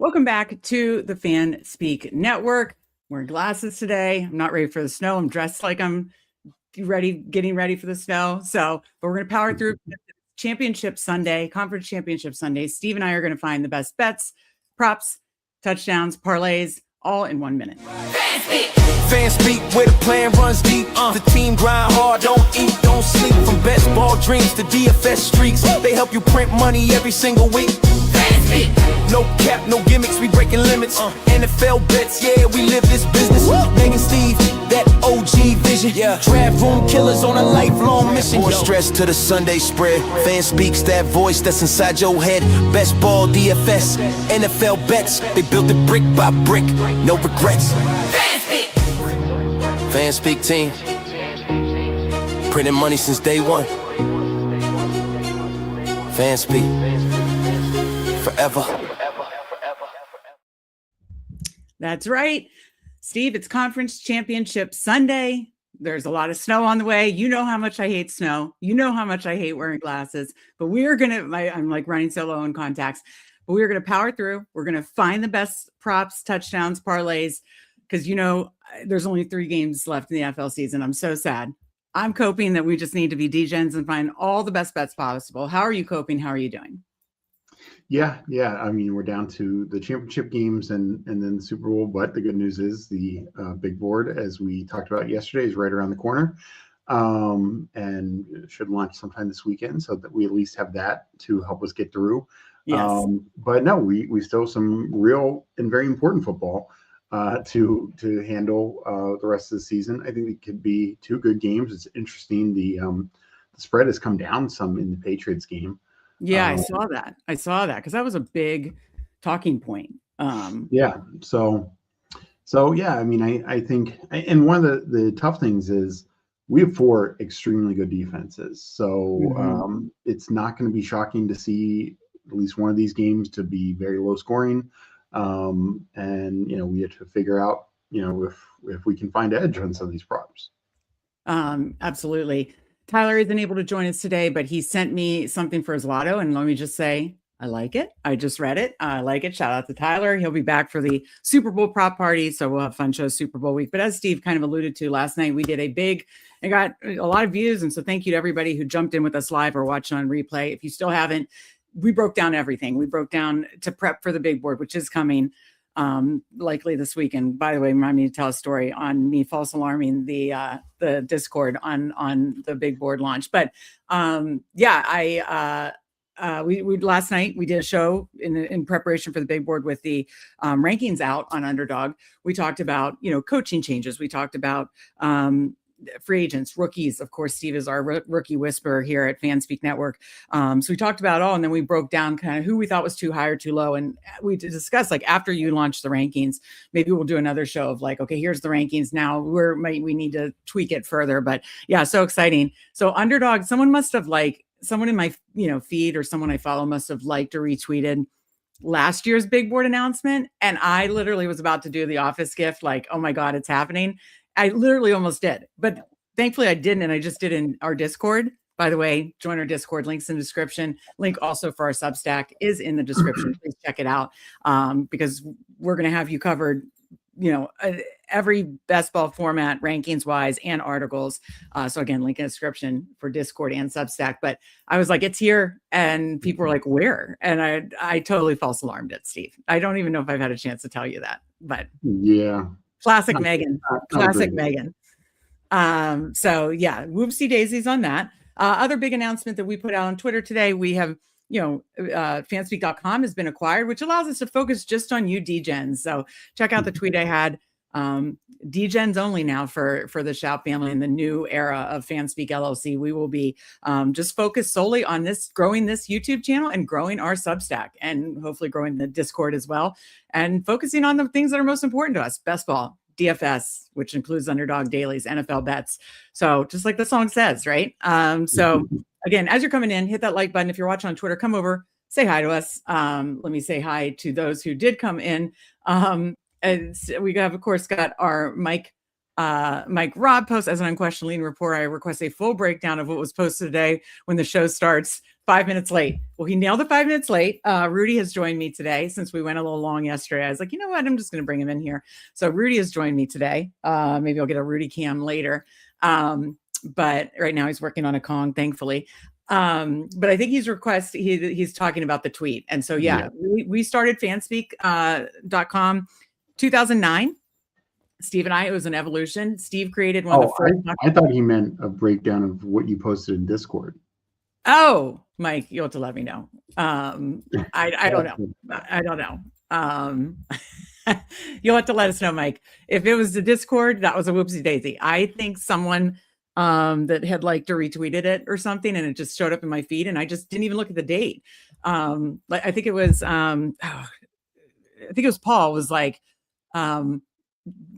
Welcome back to the Fanspeak Network. Wearing glasses today. I'm not ready for the snow. I'm dressed like I'm getting ready for the snow. But we're going to power through Championship Sunday, Conference Championship Sunday. Steve and I are going to find the best bets, props, touchdowns, parlays, all in 1 minute. Fanspeak, where the plan runs deep. The team grind hard, don't eat, don't sleep. From best ball dreams to DFS streaks, they help you print money every single week. Fanspeak. No cap, no gimmicks, we breaking limits. NFL bets, yeah, we live this business. Meg and Steve, that OG vision. Draft room killers on a lifelong mission. More stress to the Sunday spread. Fanspeak's that voice that's inside your head. Best ball, DFS, NFL bets. They built it brick by brick, no regrets. Fanspeak team, printing money since day one. Fanspeak, forever. That's right, Steve. It's Conference Championship Sunday. There's a lot of snow on the way. You know how much I hate snow. You know how much I hate wearing glasses. But we are I'm like running so low in contacts. But we are gonna power through. We're gonna find the best props, touchdowns, parlays, because there's only 3 games left in the NFL season. I'm so sad. I'm coping that we just need to be degens and find all the best bets possible. How are you coping? How are you doing? Yeah. I mean, we're down to the championship games and then the Super Bowl. But the good news is the big board, as we talked about yesterday, is right around the corner, and should launch sometime this weekend, so that we at least have that to help us get through. Yes. But no, we still have some real and very important football to handle the rest of the season. I think it could be 2 good games. It's interesting. The spread has come down some in the Patriots game. Yeah, I saw that because that was a big talking point. Yeah. So yeah, I mean, I think, and one of the tough things is we have 4 extremely good defenses. So it's not going to be shocking to see at least one of these games to be very low scoring. And we have to figure out if we can find edge on some of these props. Absolutely. Tyler isn't able to join us today, but he sent me something for his lotto, and let me just say I like it. I just read it. I like it. Shout out to Tyler. He'll be back for the Super Bowl prop party, so we'll have fun shows Super Bowl week. But as Steve kind of alluded to last night, we did it got a lot of views, and so thank you to everybody who jumped in with us live or watching on replay. If you still haven't, we broke down everything. We broke down to prep for the big board, which is coming likely this weekend. By the way, remind me to tell a story on me false alarming the Discord on the big board launch. But we last night we did a show in preparation for the big board with the rankings out on Underdog. We talked about coaching changes. We talked about free agents, rookies. Of course, Steve is our rookie whisperer here at Fanspeak Network. So we talked about all, and then we broke down kind of who we thought was too high or too low. And we discussed, like, after you launch the rankings, maybe we'll do another show of like, okay, here's the rankings. Now we need to tweak it further. But yeah, so exciting. So Underdog, someone in my feed or someone I follow must have liked or retweeted last year's big board announcement. And I literally was about to do the office gift, like, oh my God, it's happening. I literally almost did, but thankfully I didn't. And I just did in our Discord. By the way, join our Discord, links in the description. Link also for our Substack is in the description. Please check it out, because we're going to have you covered, every best ball format, rankings wise, and articles. So again, link in the description for Discord and Substack. But I was like, it's here. And people were like, where? And I totally false alarmed it, Steve. I don't even know if I've had a chance to tell you that, but yeah. Classic Megan. Classic Megan. So yeah, whoopsie daisies on that. Other big announcement that we put out on Twitter today, we have, fanspeak.com has been acquired, which allows us to focus just on you degens. So check out the tweet I had. Degens only now for the Shout family in the new era of Fanspeak LLC. We will be just focused solely on growing this YouTube channel and growing our Substack, and hopefully growing the Discord as well, and focusing on the things that are most important to us: best ball, DFS, which includes Underdog dailies, NFL bets. So just like the song says, right? So again, as you're coming in, hit that like button. If you're watching on Twitter, come over, say hi to us. Let me say hi to those who did come in. And we have, of course, got our Mike Robb post. As an unquestioned leading reporter, I request a full breakdown of what was posted today when the show starts. 5 minutes late. Well, he nailed it 5 minutes late. Rudy has joined me today since we went a little long yesterday. I was like, you know what? I'm just going to bring him in here. So Rudy has joined me today. Maybe I'll get a Rudy cam later. But right now he's working on a Kong, thankfully. But I think he's talking about the tweet. And so, we started fanspeak.com 2009. Steve and it was an evolution. Steve created one of the first. I thought he meant a breakdown of what you posted in Discord. Oh, Mike, you'll have to let me know. I don't know. I don't know. You'll have to let us know, Mike. If it was the Discord, that was a whoopsie daisy. I think someone that had liked or retweeted it or something, and it just showed up in my feed, and I just didn't even look at the date. Like I think it was Paul was like,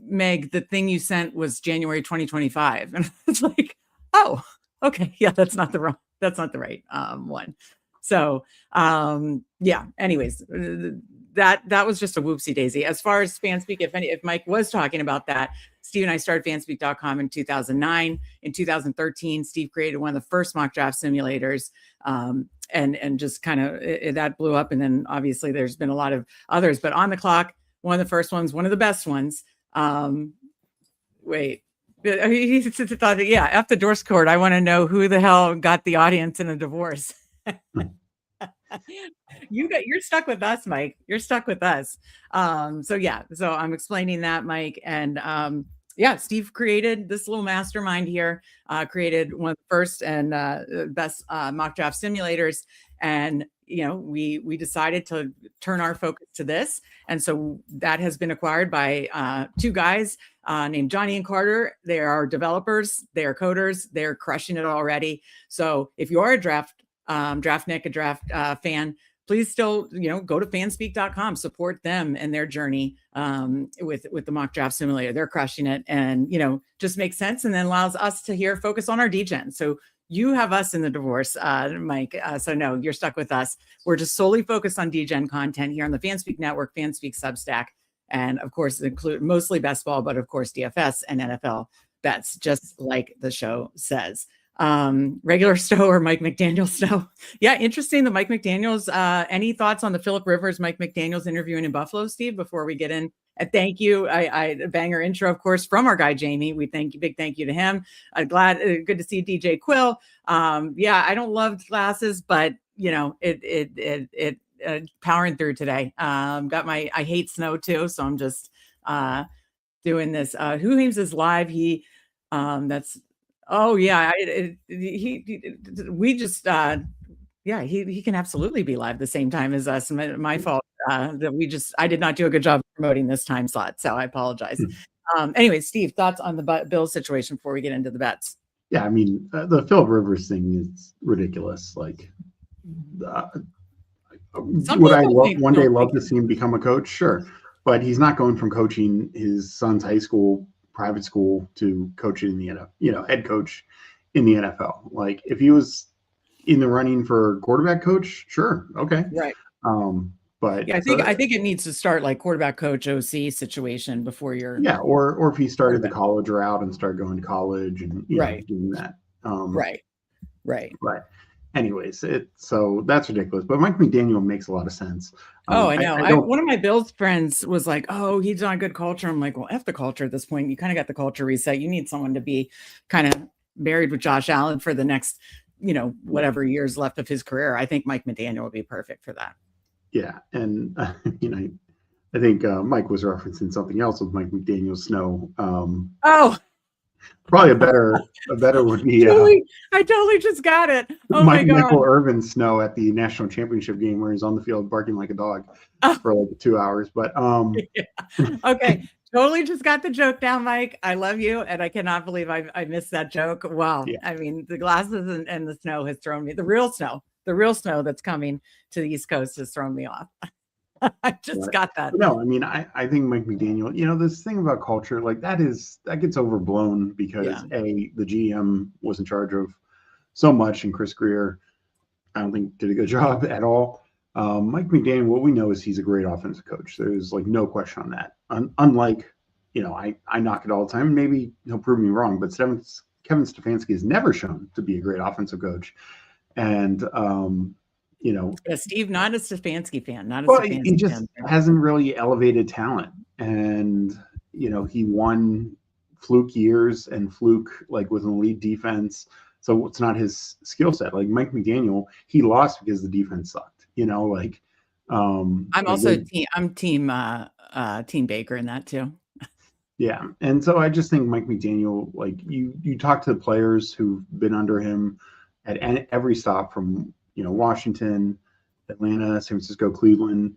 Meg, the thing you sent was January 2025. And it's like, oh, okay. Yeah, that's not the right one. So anyways, that was just a whoopsie daisy. As far as Fanspeak, if Mike was talking about that, Steve and I started fanspeak.com in 2009. In 2013, Steve created one of the first mock draft simulators. And just kind of that blew up. And then obviously there's been a lot of others, but On the Clock, one of the first ones, one of the best ones. He thought, F the divorce court. I want to know who the hell got the audience in a divorce. You're stuck with us, Mike. You're stuck with us. So I'm explaining that, Mike. And Steve created this little mastermind here, created one of the first and best mock draft simulators. And we decided to turn our focus to this. And so that has been acquired by two guys named Johnny and Carter. They are developers, they are coders, they're crushing it already. So if you are a draft fan, please still, go to fanspeak.com, support them and their journey with the mock draft simulator. They're crushing it, and, just makes sense. And then allows us to focus on our DGen. So you have us in the divorce, Mike. So no, you're stuck with us. We're just solely focused on DGen content here on the Fanspeak Network, Fanspeak Substack, and of course include mostly best ball, but of course DFS and NFL bets, just like the show says. Regular Stowe or Mike McDaniel Stowe? Yeah, interesting. The Mike McDaniels. Any thoughts on the Phillip Rivers, Mike McDaniels interviewing in Buffalo, Steve? Before we get in, thank you. I banger intro, of course, from our guy Jamie. We big thank you to him. Good to see DJ Quill. I don't love glasses, but it powering through today. Got I hate snow too, so I'm just doing this. Who Hames is live? He that's. Oh yeah, he can absolutely be live the same time as us. My fault that I did not do a good job promoting this time slot, so I apologize. Anyway, Steve, thoughts on the Bills situation before we get into the bets? Yeah, I mean the Phillip Rivers thing is ridiculous. Like, would I one day love to see him become a coach? Sure, but he's not going from coaching his son's high school private school to coaching in the NFL, head coach in the NFL. Like, if he was in the running for quarterback coach, sure, okay, right. But I think it needs to start like quarterback coach OC situation before you're or if he started the college route and started going to college and doing that. Right. Anyways, so that's ridiculous. But Mike McDaniel makes a lot of sense. I know. One of my Bills friends was like, "Oh, he's not good culture." I'm like, "Well, F the culture at this point. You kind of got the culture reset. You need someone to be kind of married with Josh Allen for the next, whatever years left of his career." I think Mike McDaniel would be perfect for that. Yeah, and I think Mike was referencing something else with Mike McDaniel Snow. Probably a better would be. I totally just got it. Oh my God! Michael Irvin Snow at the national championship game where he's on the field barking like a dog for like 2 hours. But okay, totally just got the joke down, Mike. I love you, and I cannot believe I missed that joke. Wow. Yeah. I mean, the glasses and the snow has thrown me. The real snow that's coming to the East Coast has thrown me off. I just got that. No, I mean, I think Mike McDaniel, this thing about culture, like that gets overblown because the GM was in charge of so much, and Chris Greer, I don't think did a good job at all. Mike McDaniel, what we know is he's a great offensive coach. There's like no question on that. Unlike, I knock it all the time. Maybe he'll prove me wrong, but Kevin Stefanski has never shown to be a great offensive coach. And you know, Yeah, Steve, not a Stefanski fan, not a well, he Stefanski just fan. hasn't really elevated talent. And you know, he won fluke years and fluke like with an elite defense. So it's not his skill set. Like Mike McDaniel, he lost because the defense sucked. You know, like I'm like also team Baker in that too. yeah. And so I just think Mike McDaniel, like you talk to the players who've been under him at every stop from, you know, Washington, Atlanta, San Francisco, Cleveland.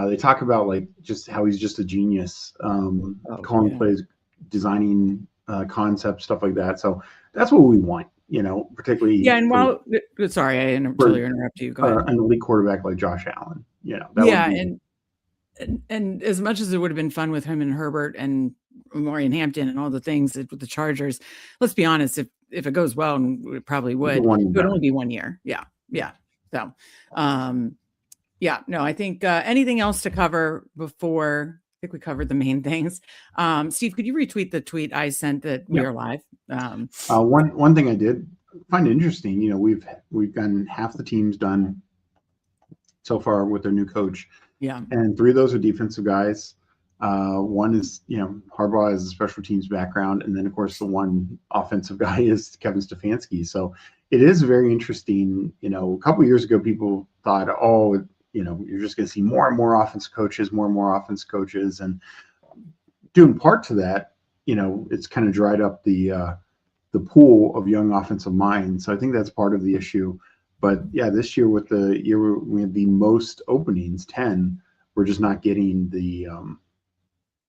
They talk about like just how he's just a genius, calling plays, designing concepts, stuff like that. So that's what we want, you know, particularly Yeah, and while sorry, I totally interrupt you. Go ahead. An elite quarterback like Josh Allen. You know, that Yeah, would be, and as much as it would have been fun with him and Herbert and Maureen Hampton and all the things with the Chargers, let's be honest, if it goes well, and it probably would, it would only be 1 year. Yeah. So, yeah, no, I think anything else to cover before? I think we covered the main things. Steve, could you retweet the tweet I sent that we are live? One thing I did find interesting, you know, we've gotten half the teams done so far with their new coach. Yeah. And 3 of those are defensive guys. One is, you know, Harbaugh has a special teams background. And then, of course, the one offensive guy is Kevin Stefanski. So it is very interesting. You know, a couple of years ago, people thought, oh, you know, you're just going to see more and more offensive coaches, more and more offensive coaches. And due in part to that, you know, it's kind of dried up the pool of young offensive minds. So I think that's part of the issue. But yeah, this year we had the most openings, 10. We're just not getting the,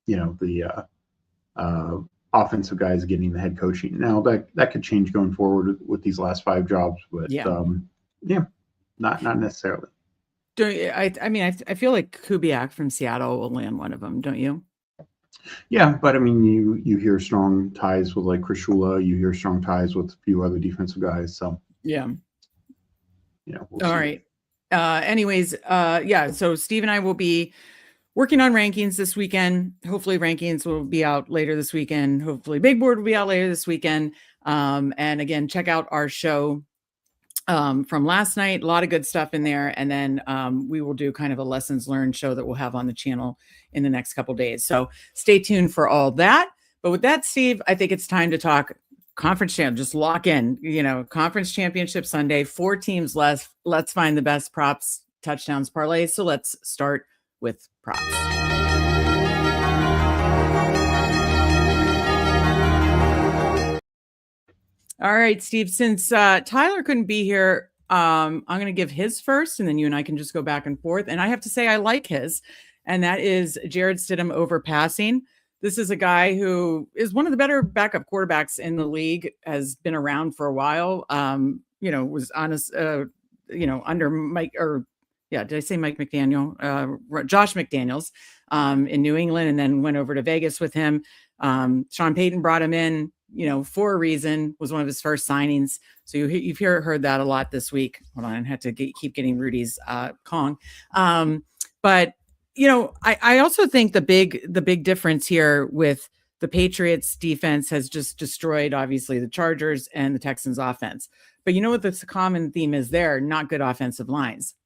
you know, the offensive guys getting the head coaching. Now that could change going forward with these last 5 jobs, but yeah, not necessarily. I mean, I feel like Kubiak from Seattle will land one of them, don't you? Yeah, but I mean, you hear strong ties with like Chris Shula, you hear strong ties with a few other defensive guys. So yeah. You know, all right. Anyways, yeah. So Steve and I will be working on rankings this weekend. Hopefully rankings will be out later this weekend. Hopefully Big Board will be out later this weekend. And again, check out our show from last night. A lot of good stuff in there. And then we will do kind of a lessons learned show that we'll have on the channel in the next couple of days. So stay tuned for all that. But with that, Steve, I think it's time to talk conference champ. Just lock in, you know, conference championship Sunday, 4 teams left. Let's find the best props, touchdowns, parlays. So let's start with props. All right, Steve, since Tyler couldn't be here, I'm going to give his first, and then you and I can just go back and forth. And I have to say I like his, and that is Jared Stidham over passing. This is a guy who is one of the better backup quarterbacks in the league, has been around for a while. You know, was honest, you know, under Mike, or yeah, did I say Mike McDaniel? Josh McDaniels in New England, and then went over to Vegas with him. Sean Payton brought him in, you know, for a reason, was one of his first signings. So you've heard that a lot this week. Hold on, I had to keep getting Rudy's Kong. But you know, I also think the big difference here with the Patriots defense has just destroyed, obviously, the Chargers and the Texans offense. But you know what the common theme is there? Not good offensive lines.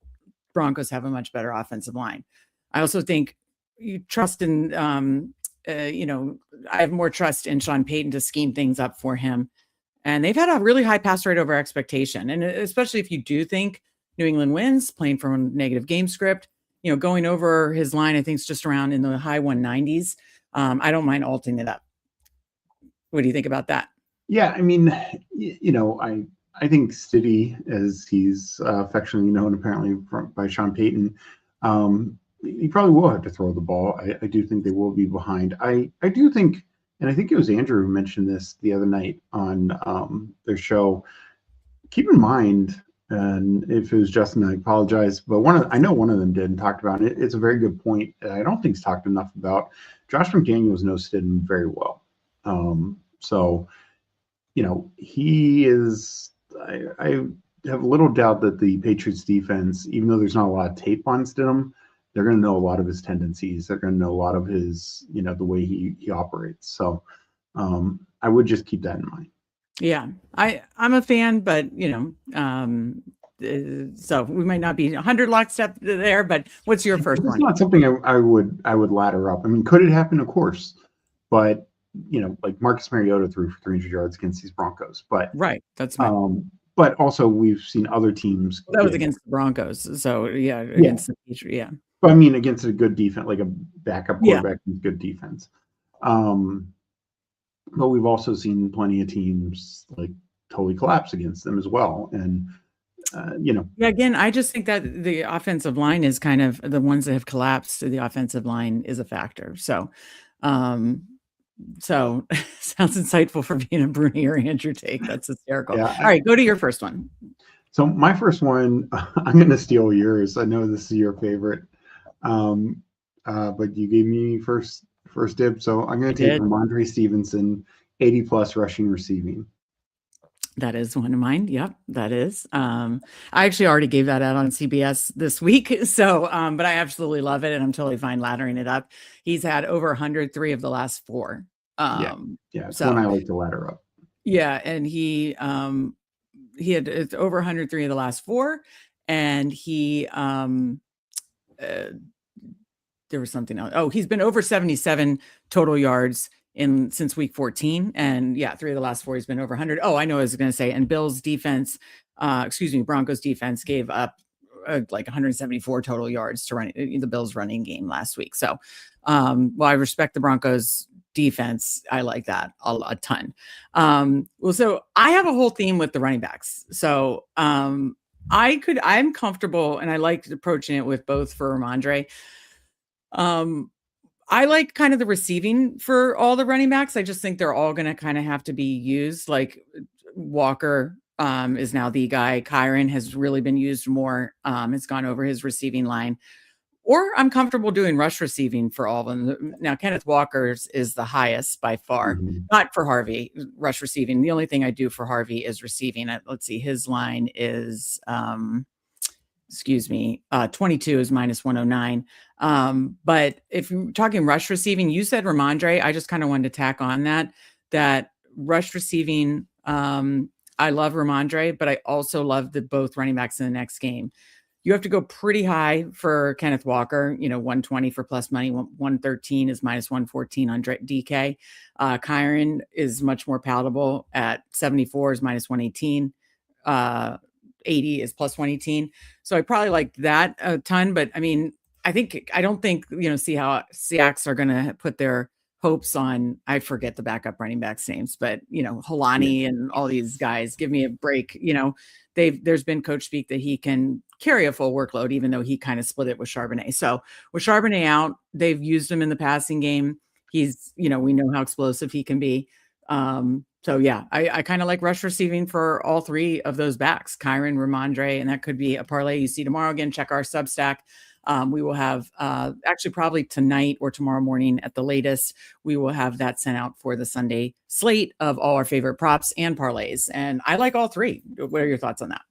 Broncos have a much better offensive line. I also think you trust in, you know, I have more trust in Sean Payton to scheme things up for him. And they've had a really high pass rate over expectation. And especially if you do think New England wins, playing from a negative game script, you know, going over his line, I think it's just around in the high 190s. I don't mind alting it up. What do you think about that? Yeah, I mean, you know, I think Stiddy, as he's affectionately known apparently by Sean Payton, he probably will have to throw the ball. I do think they will be behind. I do think, and I think it was Andrew who mentioned this the other night on their show. Keep in mind, and if it was Justin, I apologize, but I know one of them did and talked about it. It's a very good point that I don't think is talked enough about. Josh McDaniels knows Stidham very well. So, you know, he is, I have little doubt that the Patriots defense, even though there's not a lot of tape on Stidham, they're going to know a lot of his tendencies. They're going to know a lot of his, you know, the way he operates. So I would just keep that in mind. Yeah, I'm a fan, but you know, So we might not be 100 lockstep there, but what's your first It's one? not something I would ladder up. I mean, could it happen? Of course, but like Marcus Mariota threw for 300 yards against these Broncos, Right. That's my. but also we've seen other teams. That was against the Broncos. So yeah, Yeah. against the Patriots. Yeah. But I mean, against a good defense, like a backup Yeah. quarterback with good defense. But we've also seen plenty of teams like totally collapse against them as well. And Yeah, again, I just think that the offensive line is kind of the ones that have collapsed. The offensive line is a factor. So, sounds insightful for being a Bruni or Andrew take. That's hysterical. Yeah, All right, go to your first one. So my first one, I'm going to steal yours. I know this is your favorite, but you gave me first dib. So I'm going to take Ramondre Stevenson, 80 plus rushing receiving. That is one of mine. Yep, that is. I actually already gave that out on CBS this week. So, but I absolutely love it. And I'm totally fine laddering it up. He's had over 103 of the last 4. Yeah, it's one I like to ladder up. Yeah. And he had it's over 103 of the last 4. And he, there was something else. Oh, he's been over 77 total yards since week 14. And 3 of the last 4, he's been over 100. Oh, I know what I was going to say. And Broncos defense gave up like 174 total yards to run the Bills running game last week. So, while I respect the Broncos defense, I like that a ton. So I have a whole theme with the running backs. So, I'm comfortable, and I like approaching it with both for Ramondre. I like kind of the receiving for all the running backs. I just think they're all going to kind of have to be used. Like Walker is now the guy. Kyron has really been used more. It's gone over his receiving line. Or I'm comfortable doing rush receiving for all of them. Now, Kenneth Walker's is the highest by far. Not for Harvey, rush receiving. The only thing I do for Harvey is receiving. Let's see, his line is 22 is minus 109. But if you're talking rush receiving, you said Ramondre. I just kind of wanted to tack on that rush receiving. I love Ramondre, but I also love both running backs in the next game. You have to go pretty high for Kenneth Walker, 120 for plus money, 113 is minus 114 on DK. Kyron is much more palatable at 74 is minus 118. 80 is plus 118. So I probably like that a ton, but I mean, I don't think, Seahawks are going to put their hopes on, I forget the backup running backs names, but Helani and all these guys, give me a break. There's been coach speak that he can carry a full workload, even though he kind of split it with Charbonnet. So with Charbonnet out, they've used him in the passing game. He's, we know how explosive he can be. So yeah, I kind of like rush receiving for all 3 of those backs, Kyron, Ramondre, and that could be a parlay you see tomorrow. Again, check our Substack. We will have actually probably tonight or tomorrow morning at the latest, we will have that sent out for the Sunday slate of all our favorite props and parlays. And I like all 3. What are your thoughts on that?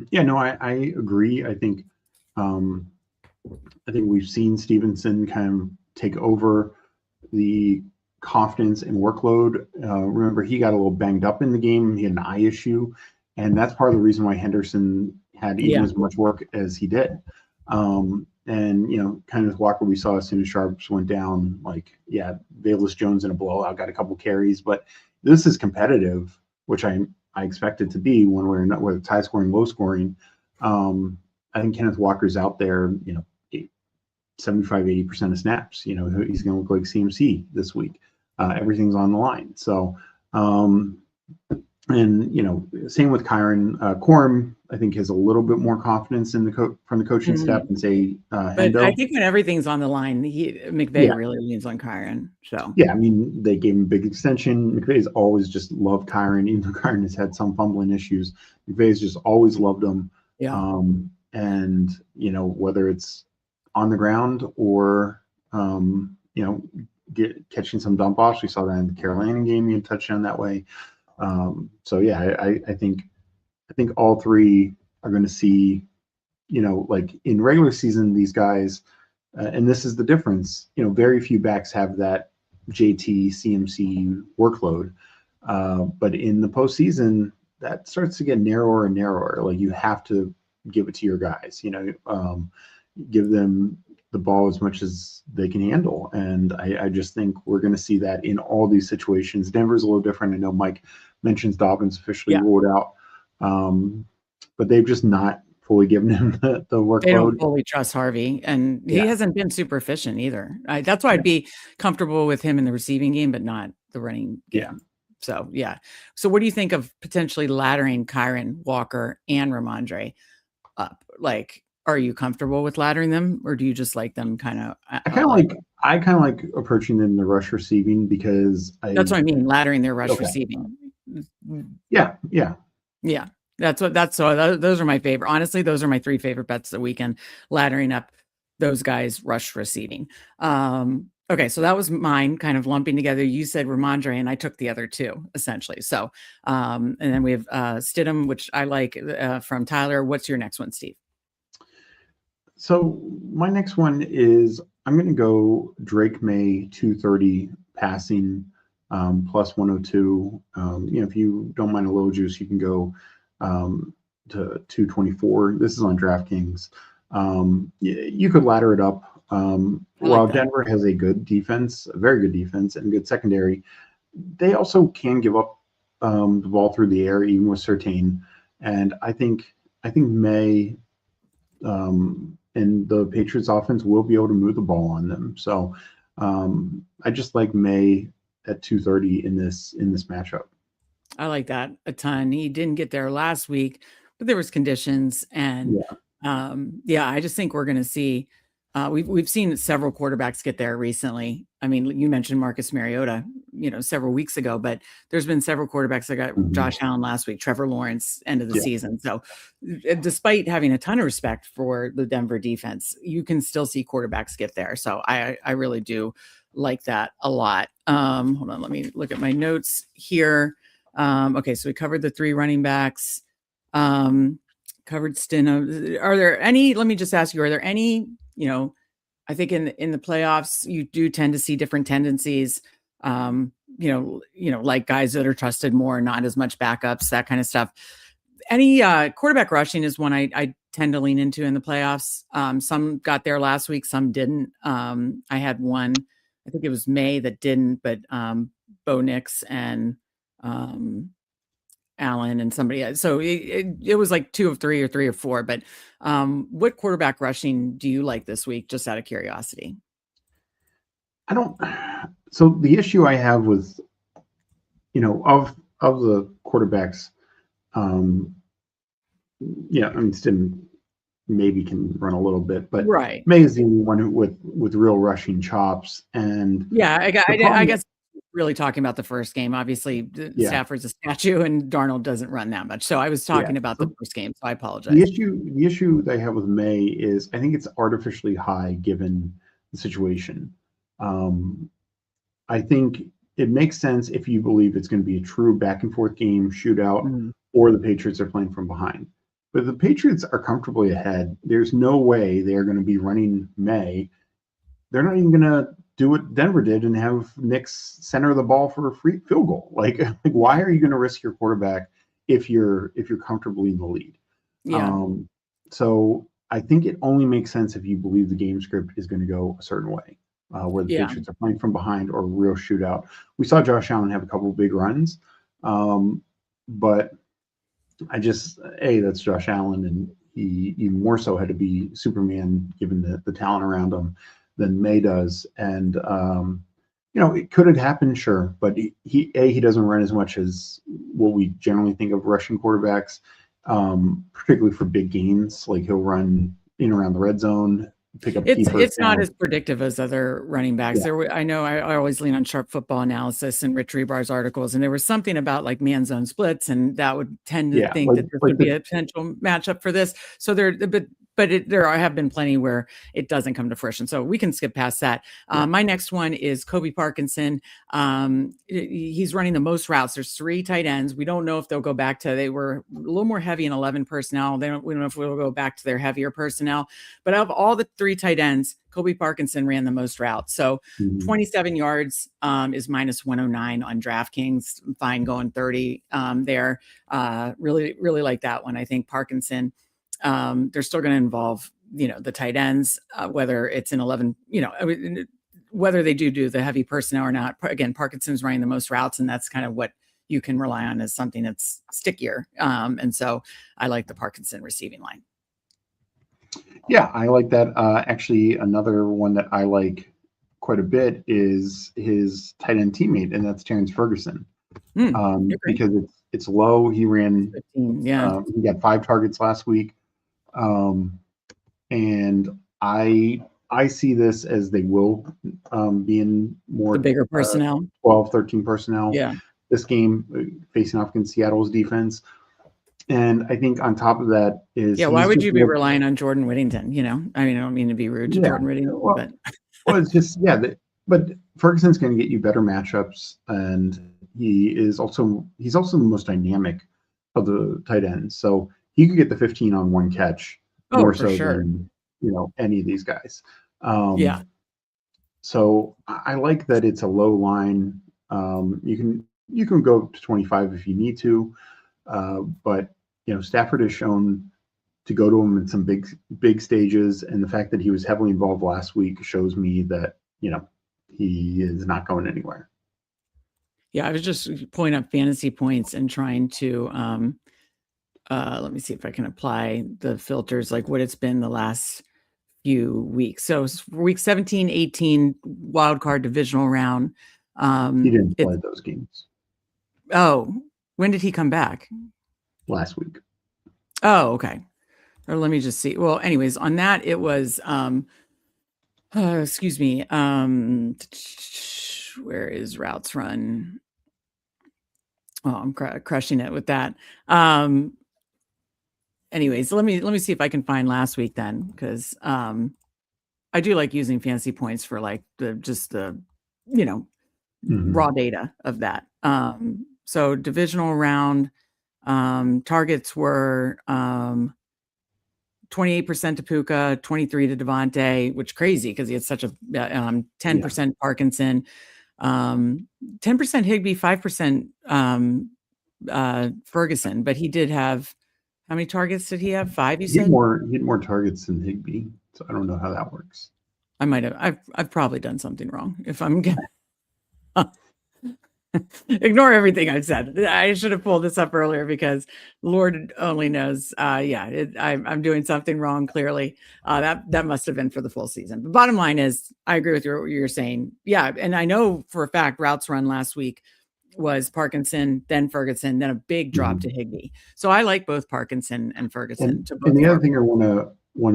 Yeah, no, I agree. I think we've seen Stevenson kind of take over the confidence and workload. Remember, he got a little banged up in the game. He had an eye issue, and that's part of the reason why Henderson had even as much work as he did. And kind of Walker, we saw as soon as Sharps went down, Velus Jones in a blowout got a couple carries, but this is competitive, which I expect it to be one way or not, whether it's high scoring, low scoring. I think Kenneth Walker's out there, 75-80% of snaps. He's going to look like CMC this week. Everything's on the line. So, same with Kyron. Corum, I think, has a little bit more confidence in from the coaching staff and say, but Hendo. I think when everything's on the line, McVay really leans on Kyron. So yeah, I mean, they gave him a big extension. McVay's always just loved Kyron, even though Kyron has had some fumbling issues. McVay's just always loved him. Yeah. And whether it's on the ground or catching some dump offs, we saw that in the Carolina game. He had touchdown that way. So yeah, I think all 3 are going to see, like in regular season, these guys, and this is the difference. Very few backs have that JT CMC workload, but in the postseason, that starts to get narrower and narrower. Like you have to give it to your guys, give them the ball as much as they can handle. And I just think we're going to see that in all these situations. Denver's a little different. I know Mike mentions Dobbins officially ruled out, but they've just not fully given him the workload. They don't fully trust Harvey, and he hasn't been super efficient either. That's why I'd be comfortable with him in the receiving game, but not the running game. Yeah. So, yeah. So what do you think of potentially laddering Kyron, Walker, and Ramondre up? Like, are you comfortable with laddering them, or do you just like them kind of? I kind of like approaching them in the rush receiving because that's what I mean. Laddering their rush receiving. Yeah. Those are my favorite. Honestly, those are my 3 favorite bets of the weekend. Laddering up those guys, rush receiving. Okay, so that was mine, kind of lumping together. You said Ramondre, and I took the other 2 essentially. So, and then we have Stidham, which I like from Tyler. What's your next one, Steve? So my next one is I'm going to go Drake May 230 passing plus 102. If you don't mind a little juice, you can go to 224. This is on DraftKings. You could ladder it up. While Denver has a good defense, a very good defense, and good secondary, they also can give up the ball through the air, even with Surtain. And I think May and the Patriots offense will be able to move the ball on them. So I just like May at 230 in this matchup. I like that a ton. He didn't get there last week, but there was conditions, and I just think we're going to see. We've seen several quarterbacks get there recently. I mean, you mentioned Marcus Mariota, several weeks ago, but there's been several quarterbacks that got Josh Allen last week, Trevor Lawrence, end of the season. So despite having a ton of respect for the Denver defense, you can still see quarterbacks get there. So I really do like that a lot. Hold on, let me look at my notes here. Okay, so we covered the 3 running backs, covered Stidham. Are there any, let me just ask you, are there any, I think in the playoffs, you do tend to see different tendencies, like guys that are trusted more, not as much backups, that kind of stuff. Any quarterback rushing is one I tend to lean into in the playoffs. Some got there last week, some didn't. I had one, I think it was May that didn't, but Bo Nix and Allen and somebody else. So it was like 2 of 3 or 3 of 4. But what quarterback rushing do you like this week, just out of curiosity? So the issue I have with, of the quarterbacks, Stidham maybe can run a little bit, but May is the only one with real rushing chops. And I guess really talking about the first game. Obviously, Stafford's a statue, and Darnold doesn't run that much. So I was talking about the first game. So I apologize. The issue that I have with May is I think it's artificially high given the situation. I think it makes sense if you believe it's going to be a true back and forth game, shootout, or the Patriots are playing from behind. But if the Patriots are comfortably ahead, there's no way they're going to be running May. They're not even going to do what Denver did and have Nix center the ball for a free field goal. Like why are you going to risk your quarterback if you're comfortably in the lead? So I think it only makes sense if you believe the game script is going to go a certain way, where the Patriots are playing from behind or a real shootout. We saw Josh Allen have a couple of big runs, but that's Josh Allen, and he even more so had to be Superman given the talent around him than May does. And it could have happened, sure, but he doesn't run as much as what we generally think of rushing quarterbacks, particularly for big gains. Like he'll run in around the red zone, pick up. It's not as predictive as other running backs. I know I always lean on Sharp Football Analysis and Rich Rebar's articles, and there was something about like man zone splits, and that would tend to think that this would be a potential matchup for this. So but but there have been plenty where it doesn't come to fruition. So we can skip past that. My next one is Kobe Parkinson. He's running the most routes. There's 3 tight ends. We don't know if they'll go back to, they were a little more heavy in 11 personnel. We don't know if we'll go back to their heavier personnel, but of all the 3 tight ends, Kobe Parkinson ran the most routes. So 27 yards is minus 109 on DraftKings. Fine going 30 there. Really, really like that one. I think Parkinson, they're still going to involve, the tight ends, whether it's in 11, whether they do the heavy personnel or not. Again, Parkinson's running the most routes, and that's kind of what you can rely on as something that's stickier. And so I like the Parkinson receiving line. Yeah, I like that. Actually, another one that I like quite a bit is his tight end teammate, and that's Terrence Ferguson. Because it's low. He ran, 15, he got 5 targets last week. And I see this as they will be in more the bigger personnel, 12, 13 personnel. Yeah. This game facing off against Seattle's defense. And I think on top of that is, why would you be relying on Jordan Whittington? I mean, I don't mean to be rude to Jordan Whittington, but it's just, but Ferguson's going to get you better matchups, and he's also the most dynamic of the tight ends. So he could get the 15 on one catch more so than any of these guys. So I like that it's a low line. You can go to 25 if you need to, but Stafford has shown to go to him in some big stages, and the fact that he was heavily involved last week shows me that he is not going anywhere. Yeah, I was just pulling up fantasy points and trying to let me see if I can apply the filters, like what it's been the last few weeks. So week 17, 18 wild card divisional round. He didn't play those games. Oh, when did he come back? Last week. Oh, okay. Or let me just see. Well, anyways, on that it was excuse me. Where is routes run? Oh, I'm crushing it with that. Anyways, let me see if I can find last week then, because I do like using fancy points for like the raw data of that. So divisional round targets were 28% to Puka, 23 to Devontae, which crazy because he had such a 10% Parkinson, 10% Higbee, 5% Ferguson, but he did have, how many targets did he have? 5, you said? He had more targets than Higbee, so I don't know how that works. I might have. I've probably done something wrong. If I'm getting ignore everything I've said. I should have pulled this up earlier because Lord only knows. I'm doing something wrong. Clearly, that must have been for the full season. But bottom line is, I agree with what you're saying. Yeah, and I know for a fact routes run last week was Parkinson, then Ferguson, then a big drop to Higbee. So I like both Parkinson and Ferguson. And the other thing I want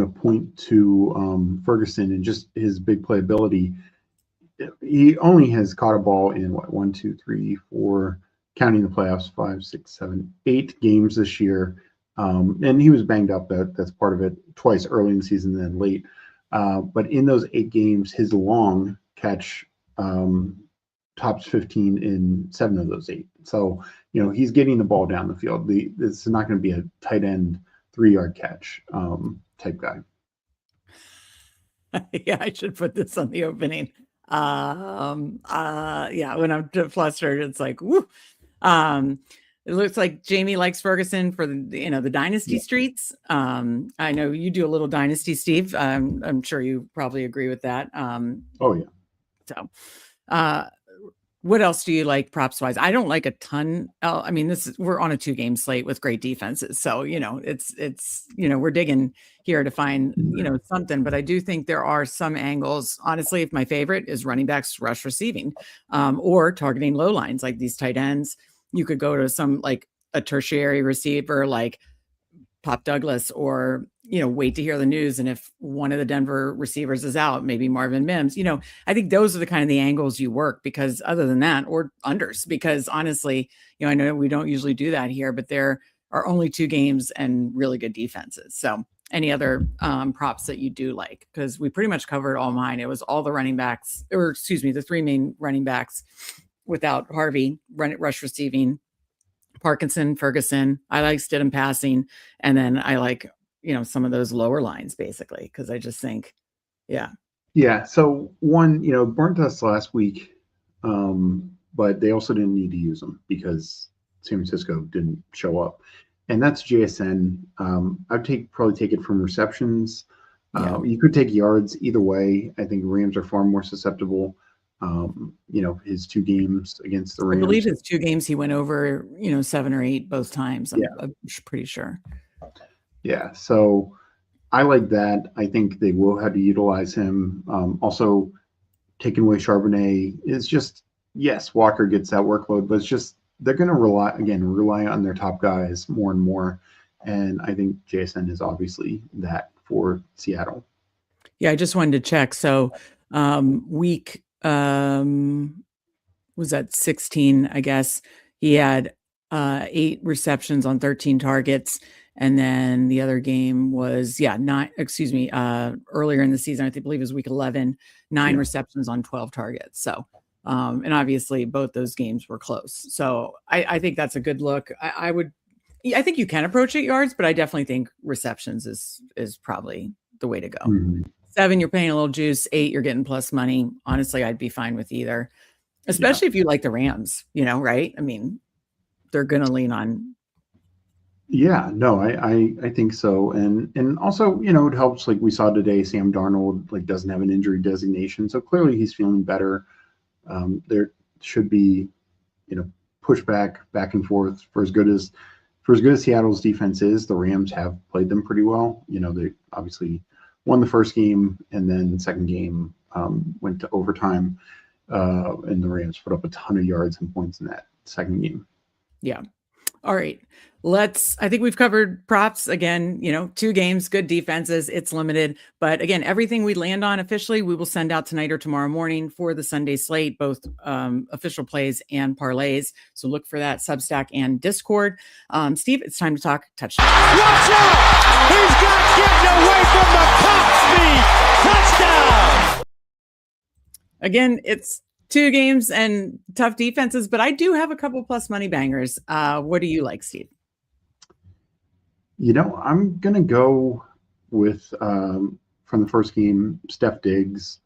to point to Ferguson and just his big playability. He only has caught a ball in 1, 2, 3, 4, counting the playoffs, 5, 6, 7, 8 games this year. And he was banged up. That's part of it. Twice early in the season, then late. But in those 8 games, his long catch tops 15 in 7 of those 8. So he's getting the ball down the field. This is not going to be a tight end 3-yard catch type guy. Yeah, I should put this on the opening. When I'm flustered, it's like, woo. It looks like Jamie likes Ferguson for the dynasty streets. I know you do a little dynasty, Steve. I'm sure you probably agree with that. Oh yeah. So, what else do you like props wise? I don't like a ton. I mean, we're on a 2-game slate with great defenses. So, it's we're digging here to find, something, but I do think there are some angles. Honestly, if my favorite is running backs rush receiving, or targeting low lines like these tight ends, you could go to some like a tertiary receiver like Pop Douglas, or wait to hear the news. And if one of the Denver receivers is out, maybe Marvin Mims, I think those are the angles you work, because other than that, or unders, because honestly, I know we don't usually do that here, but there are only 2 games and really good defenses. So any other props that you do like, because we pretty much covered all mine. It was all the running backs, or excuse me, the three main running backs without Harvey, rush receiving, Parkinson, Ferguson. I like Stidham passing, and then I like, some of those lower lines basically, because I just think, yeah. Yeah. So one, burnt us last week, but they also didn't need to use them because San Francisco didn't show up, and that's JSN. I'd probably take it from receptions. Yeah. You could take yards either way. I think Rams are far more susceptible. His 2 games against the Rams. I believe his 2 games he went over, 7 or 8 both times. I'm pretty sure. Yeah. So I like that. I think they will have to utilize him. Also, taking away Charbonnet is just, yes, Walker gets that workload, but it's just they're going to rely on their top guys more and more. And I think JSN is obviously that for Seattle. Yeah, I just wanted to check. So week was that 16, I guess. He had 8 receptions on 13 targets. And then the other game was, earlier in the season, I believe it was week 11, 9 receptions on 12 targets. So, and obviously both those games were close. So I think that's a good look. I think you can approach 8 yards, but I definitely think receptions is probably the way to go. Mm-hmm. 7, you're paying a little juice. 8, you're getting plus money. Honestly, I'd be fine with either, especially if you like the Rams, right? I mean, they're going to lean on. Yeah, no, I think so. And also, it helps, like we saw today, Sam Darnold doesn't have an injury designation. So clearly he's feeling better. There should be, pushback back and forth for as good as Seattle's defense is. The Rams have played them pretty well. They obviously won the first game, and then the second game went to overtime. And the Rams put up a ton of yards and points in that second game. Yeah. All right. I think we've covered props again, 2 games, good defenses. It's limited, but again, everything we land on officially, we will send out tonight or tomorrow morning for the Sunday slate, both official plays and parlays. So look for that Substack and Discord. Steve, it's time to talk touchdown. Watch out! He's got getting away from the top speed. Touchdown! Again, it's 2 games and tough defenses, but I do have a couple plus money bangers. What do you like, Steve? I'm going to go with, from the first game, Steph Diggs.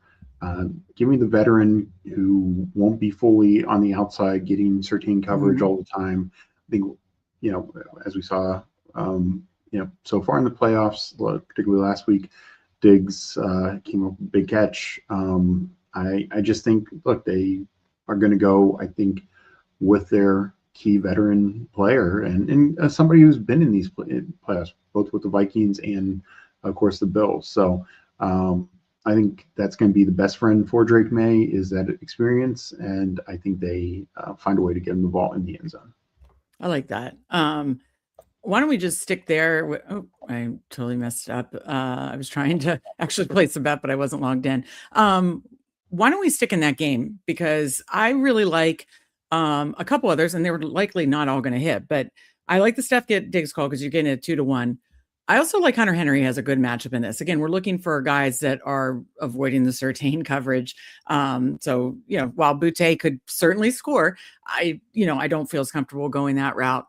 Give me the veteran who won't be fully on the outside getting certain coverage all the time. I think, as we saw, so far in the playoffs, particularly last week, Diggs came up with a big catch. I just think, look, they are going to go, I think, with their key veteran player and somebody who's been in these playoffs, both with the Vikings and, of course, the Bills. So I think that's going to be the best friend for Drake May, is that experience, and I think they find a way to get him the ball in the end zone. I like that. Why don't we just stick there? Oh, I totally messed up. I was trying to actually place a bet, but I wasn't logged in. Why don't we stick in that game? Because I really like a couple others, and they were likely not all going to hit, but I like the Steph Diggs call because you're getting a 2-1. I also like Hunter Henry has a good matchup in this. Again, we're looking for guys that are avoiding the certain coverage. So, while Boutte could certainly score, I don't feel as comfortable going that route.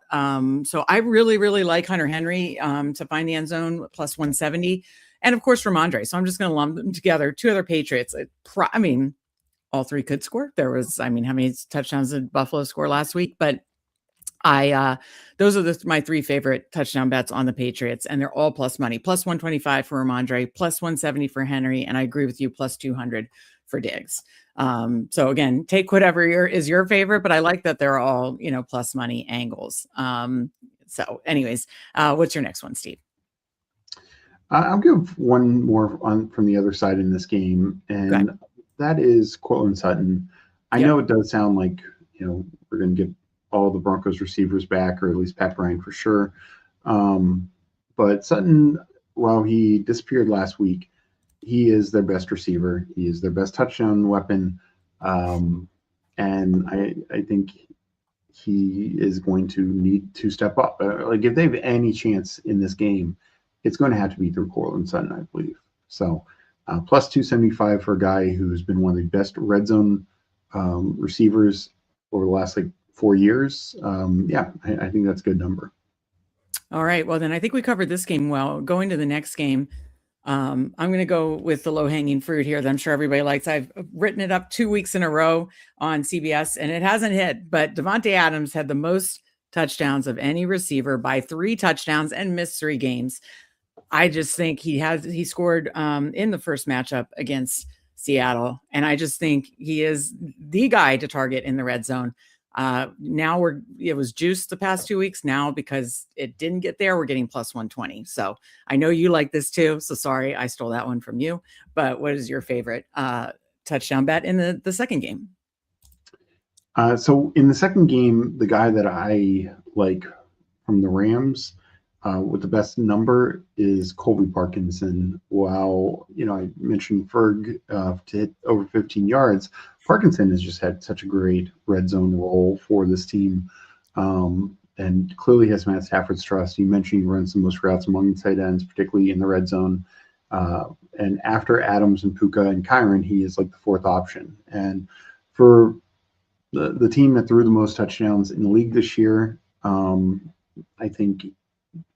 So I really, really like Hunter Henry to find the end zone plus 170. And of course, Ramondre. So I'm just going to lump them together. 2 other Patriots. All 3 could score. There was, how many touchdowns did Buffalo score last week? But those are my 3 favorite touchdown bets on the Patriots, and they're all plus money. Plus 125 for Ramondre, plus 170 for Henry, and I agree with you, plus 200 for Diggs. So again, take whatever is your favorite, but I like that they're all, plus money angles. So anyways, what's your next one, Steve? I'll give one more from the other side in this game, and that is Cortland Sutton. I know it does sound like, we're going to get all the Broncos receivers back, or at least Pat Bryant for sure. But Sutton, while he disappeared last week, he is their best receiver. He is their best touchdown weapon. And I think he is going to need to step up. If they have any chance in this game, it's going to have to be through Cortland Sutton, I believe. So plus 275 for a guy who's been one of the best red zone receivers over the last like 4 years. I think that's a good number. All right. Well, then I think we covered this game well. Going to the next game, I'm going to go with the low-hanging fruit here that I'm sure everybody likes. I've written it up 2 weeks in a row on CBS, and it hasn't hit, but Devontae Adams had the most touchdowns of any receiver by 3 touchdowns and missed 3 games. I just think he scored in the first matchup against Seattle, and I just think he is the guy to target in the red zone. Now it was juiced the past 2 weeks. Now, because it didn't get there, we're getting plus 120. So I know you like this too. So sorry, I stole that one from you. But what is your favorite touchdown bet in the second game? So in the second game, the guy that I like from the Rams with the best number is Colby Parkinson. While, I mentioned Ferg to hit over 15 yards, Parkinson has just had such a great red zone role for this team, and clearly has Matt Stafford's trust. You mentioned he runs the most routes among the tight ends, particularly in the red zone. And after Adams and Puka and Kyron, he is like the 4th option. And for the team that threw the most touchdowns in the league this year, I think,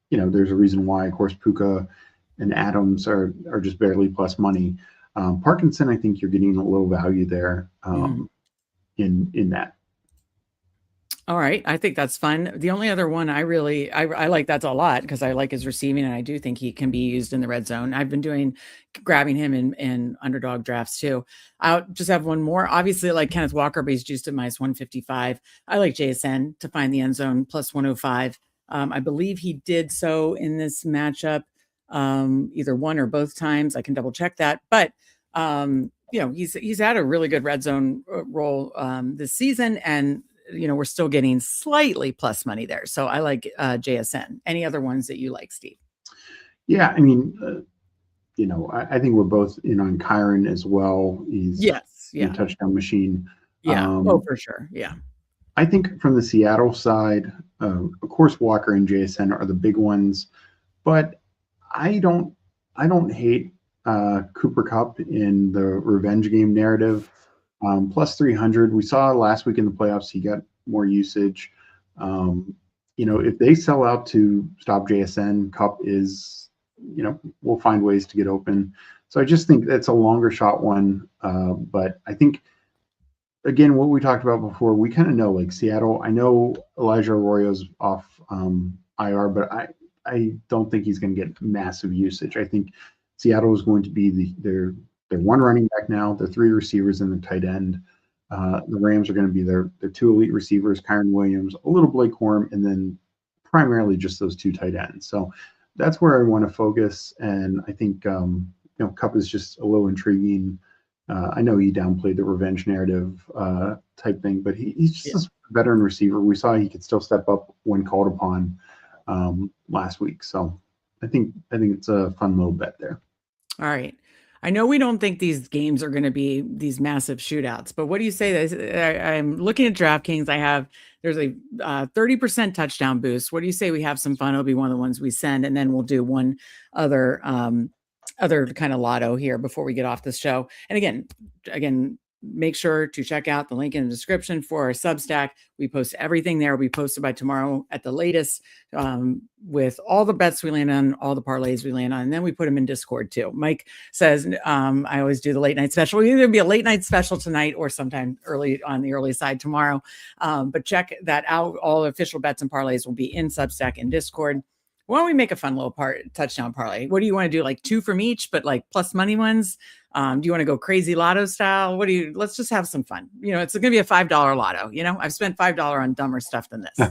there's a reason why. Of course, Puka and Adams are just barely plus money. Parkinson, I think you're getting a little value there in that. All right. I think that's fun. The only other one I like that's a lot because I like his receiving, and I do think he can be used in the red zone. I've been grabbing him in underdog drafts too. I'll just have one more. Obviously, I like Kenneth Walker, but he's juiced at minus 155. I like JSN to find the end zone plus 105. I believe he did so in this matchup, either one or both times. I can double check that, but he's had a really good red zone role this season, and we're still getting slightly plus money there. So I like JSN. Any other ones that you like, Steve? Yeah, I mean, I think we're both in on Kyron as well. He's a touchdown machine. Yeah, for sure. Yeah. I think from the Seattle side, of course, Walker and JSN are the big ones, but I don't hate Cooper Kupp in the revenge game narrative. Plus 300. We saw last week in the playoffs, he got more usage. If they sell out to stop JSN, Kupp is, we'll find ways to get open. So I just think that's a longer shot one. But I think, again, what we talked about before, we kind of know, like Seattle, I know Elijah Arroyo's off IR, but I don't think he's going to get massive usage. I think Seattle is going to be their 1 running back now, their 3 receivers and the tight end. The Rams are going to be their 2 elite receivers, Kyron Williams, a little Blake Corum, and then primarily just those 2 tight ends. So that's where I want to focus. And I think, Kupp is just a little intriguing. I know he downplayed the revenge narrative type thing, but he's just a veteran receiver. We saw he could still step up when called upon last week. So I think it's a fun little bet there. All right. I know we don't think these games are going to be these massive shootouts, but what do you say? I'm looking at DraftKings. There's a 30% touchdown boost. What do you say we have some fun? It'll be one of the ones we send, and then we'll do one other kind of lotto here before we get off this show. And again, make sure to check out the link in the description for our Substack. We post everything there. We post it by tomorrow at the latest, with all the bets we land on, all the parlays we land on, and then we put them in Discord too. Mike says, I always do the late night special. It'll either be a late night special tonight or sometime early on the early side tomorrow. But check that out. All the official bets and parlays will be in Substack and Discord. Why don't we make a fun little touchdown parlay? What do you want to do? Like 2 from each, but like plus money ones? Do you want to go crazy lotto style? Let's just have some fun. It's going to be a $5 lotto. I've spent $5 on dumber stuff than this.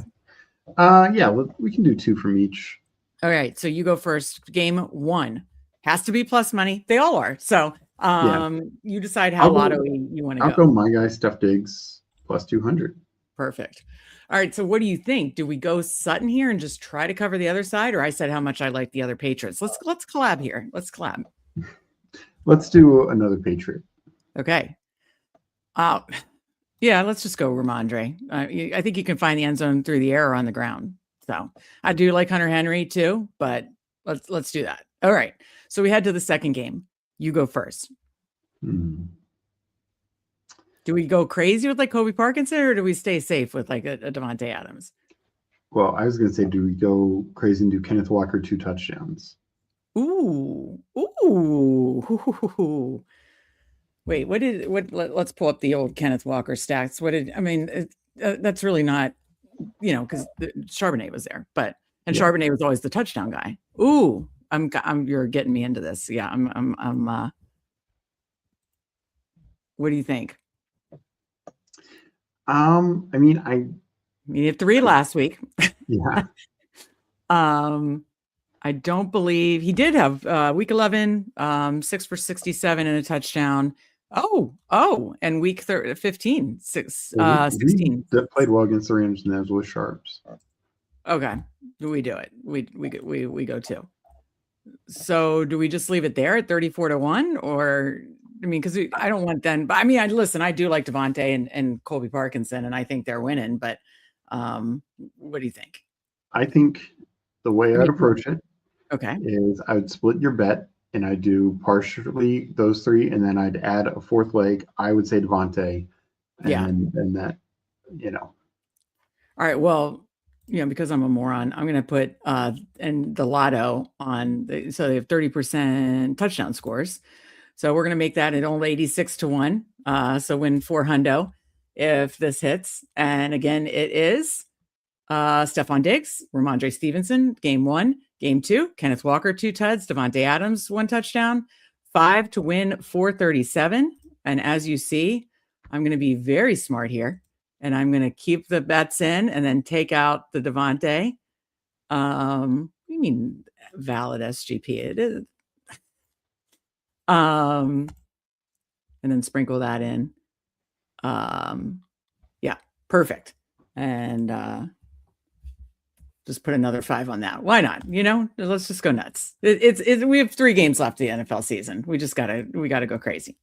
We can do 2 from each. All right. So you go first. Game 1 has to be plus money. They all are. So you decide how lotto you want to go. I'll go my guy, Steph Diggs, plus 200. Perfect. All right. So what do you think? Do we go Sutton here and just try to cover the other side? Or I said how much I like the other Patriots. Let's collab here. Let's collab. Let's do another Patriot. Okay. Let's just go Ramondre. I think you can find the end zone through the air or on the ground. So I do like Hunter Henry too, but Let's do that. All right. So we head to the second game. You go first. Hmm. Do we go crazy with like Kobe Parkinson, or do we stay safe with like a Devontae Adams? Well, I was going to say, do we go crazy and do Kenneth Walker 2 touchdowns? Ooh. Wait, let's pull up the old Kenneth Walker stats. That's really not, because Charbonnet was there, and Charbonnet was always the touchdown guy. Ooh, you're getting me into this. Yeah, what do you think? You have 3 last week. Yeah. I don't believe he did have week 11, 6 for 67 and a touchdown. And week 15, 16. That played well against the Rams, and that was with Sharps. Okay, we do it. We go too. So do we just leave it there at 34-1, or because I don't want them. But listen, I do like Devontae and Colby Parkinson, and I think they're winning. But what do you think? I think the way I'd approach it, is I would split your bet, and I'd do partially those 3, and then I'd add a 4th leg. I would say Devontae, and that, All right. Well, because I'm a moron, I'm going to put and the lotto on. So they have 30% touchdown scores. So we're going to make that at only 86-1. So win $400 if this hits. And again, it is Stephon Diggs, Ramondre Stevenson, game 1. Game 2, Kenneth Walker, 2 tuds, Devontae Adams, 1 touchdown, 5 to win 437. And as you see, I'm going to be very smart here, and I'm going to keep the bets in and then take out the Devontae. You mean valid SGP? It is. And then sprinkle that in. Yeah, perfect. And just put another 5 on that. Why not? Let's just go nuts. We have 3 games left of the NFL season. We gotta go crazy.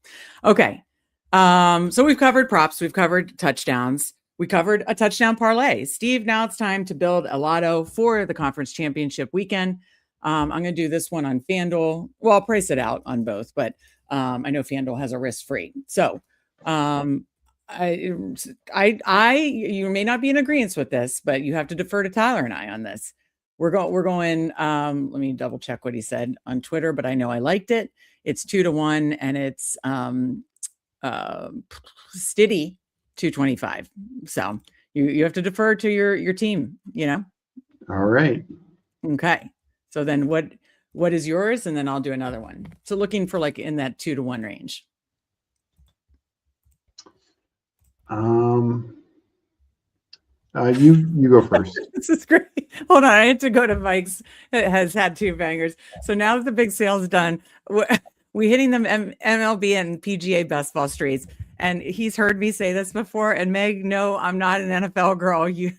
Okay. So we've covered props. We've covered touchdowns. We covered a touchdown parlay. Steve, now it's time to build a lotto for the conference championship weekend. I'm going to do this one on FanDuel. Well, I'll price it out on both, but I know FanDuel has a risk-free. So you may not be in agreement with this, but you have to defer to Tyler and I on this. We're going, let me double check what he said on Twitter, but I know I liked it. It's 2-1, and it's Stiddy 225. So you have to defer to your team, All right. Okay. So then what is yours? And then I'll do another one. So looking for like in that 2-1 range. You go first. This is great. Hold on, I had to go to Mike's. It has had 2 bangers. So now that the big sale's done, we hitting them MLB and PGA best ball streets. And he's heard me say this before. And Meg, no, I'm not an NFL girl. You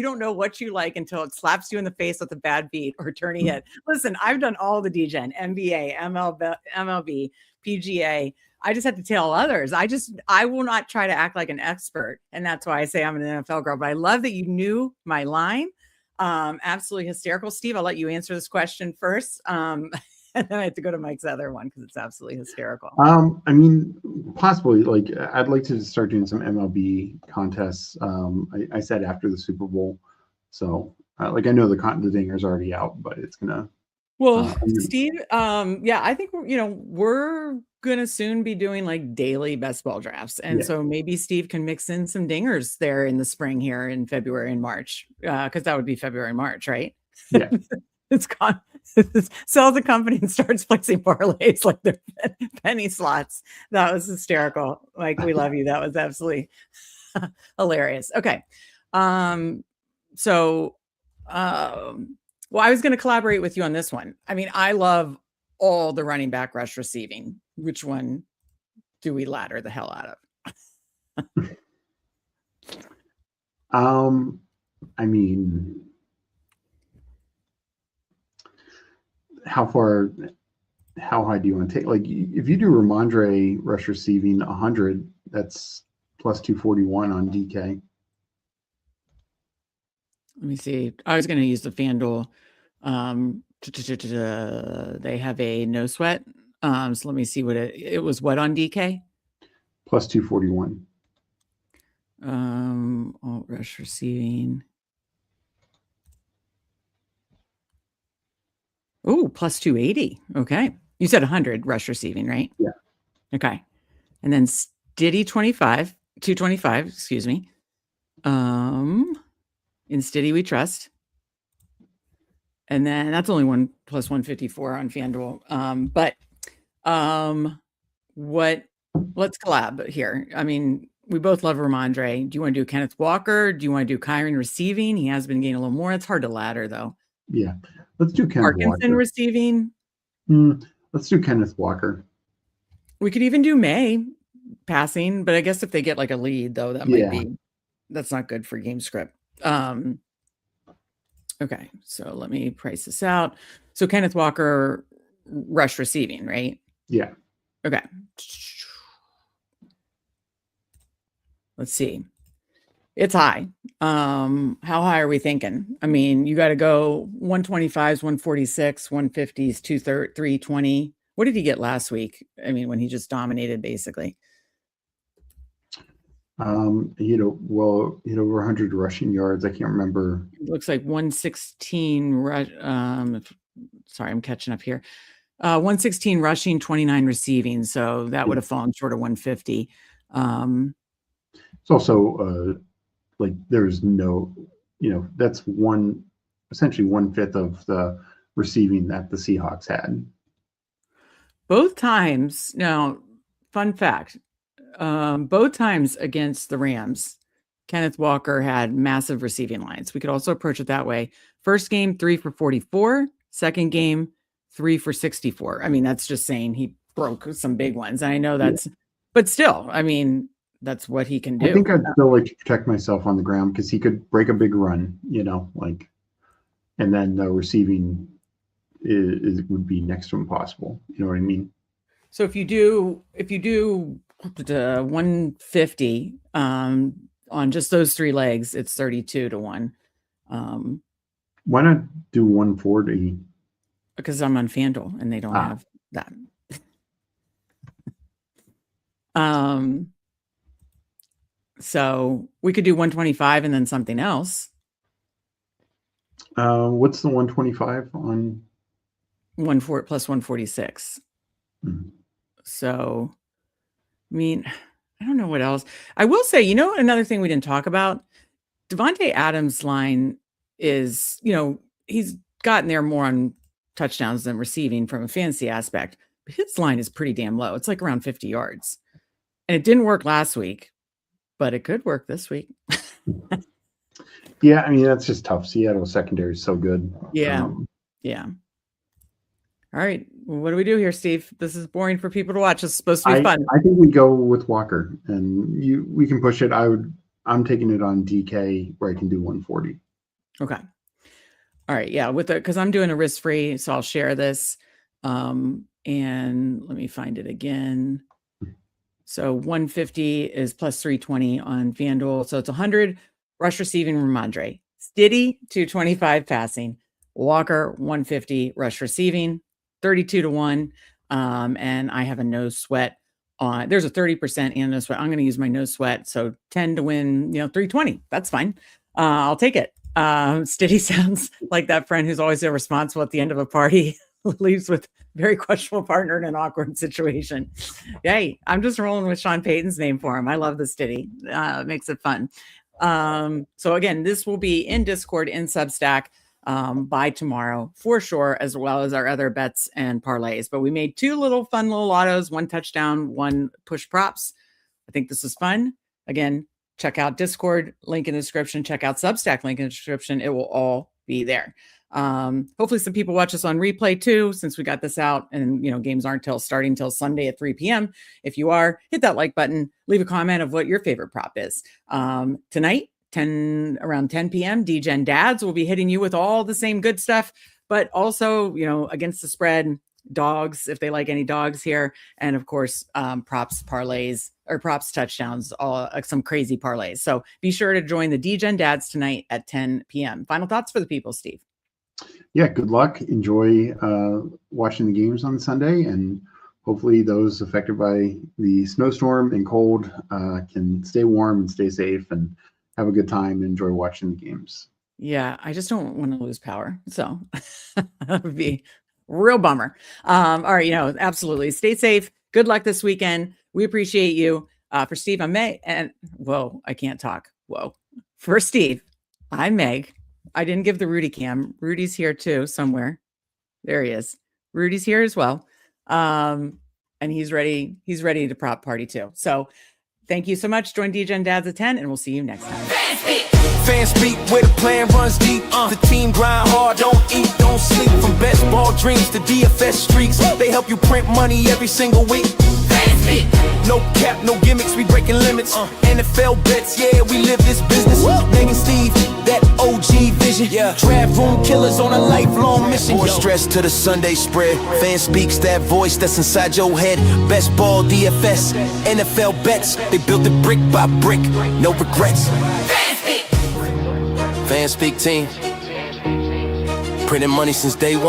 don't know what you like until it slaps you in the face with a bad beat or tourney hit. Listen, I've done all the DGen, NBA, MLB, PGA. I just have to tell others. I will not try to act like an expert. And that's why I say I'm an NFL girl. But I love that you knew my line. Absolutely hysterical. Steve, I'll let you answer this question first. And then I have to go to Mike's other one because it's absolutely hysterical. Possibly. Like, I'd like to start doing some MLB contests. I said after the Super Bowl. So, I know the dinger's already out, but it's gonna. Well, Steve, I think we're gonna soon be doing like daily best ball drafts, and so maybe Steve can mix in some dingers there in the spring here in February and March, because that would be February and March, right? Yeah. It's gone. Sells the company and starts placing parlays like they're penny slots. That was hysterical. Mike, we love you. That was absolutely hilarious. Okay. Well, I was going to collaborate with you on this one. I love all the running back rush receiving. Which one do we ladder the hell out of? How high do you want to take? Like, if you do Ramondre rush receiving 100, that's plus 241 on DK. Let me see. I was going to use the FanDuel They have a no sweat. So let me see what it was. What on DK? Plus 241. Alt rush receiving. Oh, plus 280. Okay. You said 100 rush receiving, right? Yeah. Okay. And then Stiddy 225, excuse me. In Stiddy we trust. And then that's only one plus 154 on FanDuel. Let's collab here. I mean, we both love Ramondre. Do you want to do Kenneth Walker? Do you want to do Kyron receiving? He has been getting a little more. It's hard to ladder though. Yeah. Let's do Kenneth Parkinson Walker. receiving. Let's do Kenneth Walker. We could even do May passing, but I guess if they get like a lead though, that's not good for game script. Okay, so let me price this out. So Kenneth Walker rush receiving, right? Yeah. Okay. Let's see. It's high. How high are we thinking? I mean, you got to go 125s, 146, 150s, 320. What did he get last week? I mean, when he just dominated basically. He had over 100 rushing yards. I can't remember. It looks like 116 rush. Sorry, I'm catching up here. 116 rushing, 29 receiving. So that would have fallen short of 150. It's also like there's no, that's essentially 1/5 of the receiving that the Seahawks had. Both times. Now, fun fact. Both times against the Rams, Kenneth Walker had massive receiving lines. We could also approach it that way. First game, 3 for 44. Second game, 3 for 64. I mean, that's just saying he broke some big ones. And I know but still, I mean, that's what he can do. I think I'd still like to protect myself on the ground because he could break a big run, and then the receiving would be next to impossible. You know what I mean? So if you do 150 on just those 3 legs, it's 32-1. Why not do 140? Because I'm on FanDuel and they don't have that. So we could do 125 and then something else. What's the 125 on? 14 plus 146. Mm-hmm. So, I mean, I don't know what else. I will say, another thing we didn't talk about, Devontae Adams' line is, he's gotten there more on touchdowns than receiving from a fantasy aspect, but his line is pretty damn low. It's like around 50 yards. And it didn't work last week, but it could work this week. Yeah, I mean, that's just tough. Seattle secondary is so good. Yeah. Yeah. All right. Well, what do we do here, Steve? This is boring for people to watch. It's supposed to be fun. I think we go with Walker, and we can push it. I'm taking it on DK where I can do 140. Okay. All right. Yeah. Because I'm doing a risk free, so I'll share this. And let me find it again. So 150 is plus 320 on FanDuel. So it's 100 rush receiving Ramondre. Stiddy 225 passing. Walker 150 rush receiving. 32-1. And I have a no sweat on. There's a 30% and no sweat. I'm going to use my no sweat. So 10 to win, 320. That's fine. I'll take it. Stiddy sounds like that friend who's always irresponsible at the end of a party, leaves with very questionable partner in an awkward situation. Yay. I'm just rolling with Sean Payton's name for him. I love the Stiddy. It makes it fun. So again, this will be in Discord, in Substack, by tomorrow for sure, as well as our other bets and parlays. But we made 2 fun little autos, 1 touchdown, 1 push props. I think this is fun. Again, check out Discord, link in the description. Check out Substack, link in the description. It will all be there. Hopefully some people watch us on replay too, since we got this out and games aren't starting till Sunday at 3 p.m. If you are, hit that like button, leave a comment of what your favorite prop is. Tonight, around 10 p.m. DGen Dads will be hitting you with all the same good stuff, but also, against the spread, dogs, if they like any dogs here. And of course, props, parlays, or props, touchdowns, all some crazy parlays. So be sure to join the DGen Dads tonight at 10 p.m. Final thoughts for the people, Steve? Yeah, good luck. Enjoy watching the games on Sunday, and hopefully those affected by the snowstorm and cold can stay warm and stay safe and have a good time and enjoy watching the games. Yeah, I just don't want to lose power. So that would be real bummer. All right, absolutely. Stay safe. Good luck this weekend. We appreciate you. For Steve, I'm Meg. And whoa, I can't talk. Whoa. For Steve, I'm Meg. I didn't give the Rudy cam. Rudy's here too, somewhere. There he is. Rudy's here as well. And he's ready. He's ready to prop party too. So thank you so much. Join DJ and Dads at 10, and we'll see you next time. Fanspeak, where the plan runs deep. The team grind hard, don't eat, don't sleep. From best ball dreams to DFS streaks, they help you print money every single week. Fanspeak. No cap, no gimmicks, we breaking limits. NFL bets, yeah, we live this business. Meg and Steve, that OG vision. Yeah. Draft room killers on a lifelong mission. More stress to the Sunday spread. Fanspeak's that voice that's inside your head. Best ball, DFS, NFL bets. They built it brick by brick, no regrets. Fanspeak team, printing money since day one.